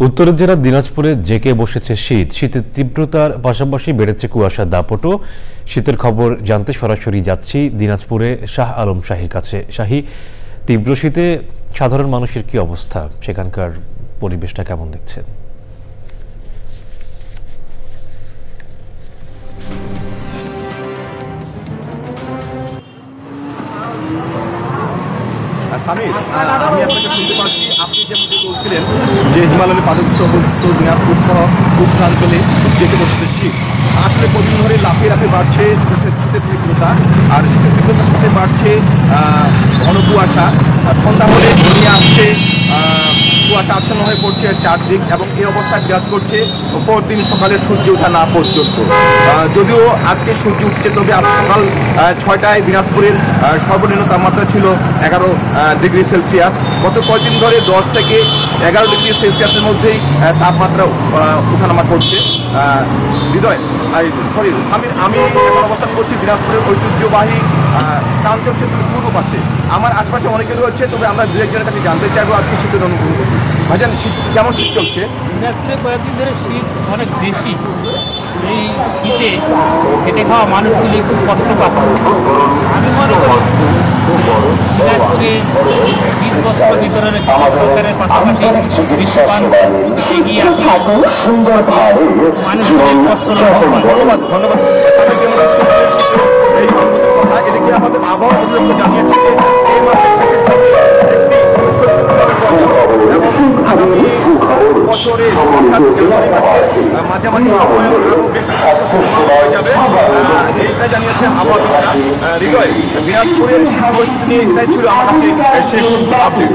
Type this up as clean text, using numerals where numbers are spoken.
উত্তরের জেলা দিনাজপুরে জেঁকে বসেছে শীত। শীতের তীব্রতার পাশাপাশি বেড়েছে কুয়াশার দাপটও। শীতের খবর জানতে সরাসরি যাচ্ছি দিনাজপুরে শাহ আলম শাহীর কাছে। শাহী, তীব্র শীতে সাধারণ মানুষের কি অবস্থা, সেখানকার পরিবেশটা কেমন দেখছেন? সামির, আমি আপনাকে শুনতে পাচ্ছি আপনি যেমনটি বলছিলেন যে হিমালয়ের পাদদেশে অবস্থিত দিনাজপুর সহ পূর্বাঞ্চলে যেতে বসতে শীত। আসলে কদিন ধরে লাফে লাফে বাড়ছে শীতের তীব্রতা, আর শীতের তীব্রতার সাথে বাড়ছে ঘন কুয়াশা। সন্ধ্যা হলে ঘনিয়ে আসছে, কুয়াশা আচ্ছন্ন হয়ে পড়ছে চারদিক, এবং এই অবস্থা বিরাজ করছে পরদিন সকালে সূর্য ওঠা না পর্যন্ত। যদিও আজকে সূর্য উঠছে, তবে আজ সকাল 6টায় দিনাজপুরের সর্বনিম্ন তাপমাত্রা ছিল 11 ডিগ্রি সেলসিয়াস। গত কয়েকদিন ধরে 10 থেকে 11 ডিগ্রি সেলসিয়াসের মধ্যেই তাপমাত্রা ওঠানামা করছে। সামির, আমি এখন অবস্থান করছি দিনাজপুরের ঐতিহ্যবাহী কাঞ্চন সেতুর পূর্ব পাশে। আমার আশপাশে অনেকে রয়েছে, তবে আমরা দু একজনের কাছে জানতে চাইবো আজকে শীতের অনুভূতি। ভাইজান, শীত কেমন শীত চলছে? দিনাজপুরে কয়েকদিন ধরে শীত অনেক বেশি। এই শীতে খেটে খাওয়া মানুষগুলি খুব কষ্ট পাচ্ছে। আমি মনে করি দিনাজপুরে শীত বস্ত্র বিতরণের সরকারের পাশাপাশি বিশ্ববান এগিয়ে আসে মানুষের কষ্ট। ধন্যবাদ। এই কথা এদিকে আমাদের আবহাওয়া অধিদপ্তর জানিয়েছে যে এই মাসের শেষের দিকে একটি এবং আগামী বছরে অর্থাৎ জানুয়ারি মাসের মাঝামাঝি সময়ে আরও বেশি হয়ে যাবে, এইটা জানিয়েছে আবহাওয়া। হৃদয়, দিনাজপুরের শীত পরিস্থিতি নিয়ে এটাই ছিল আমার কাছে শেষ আপডেট।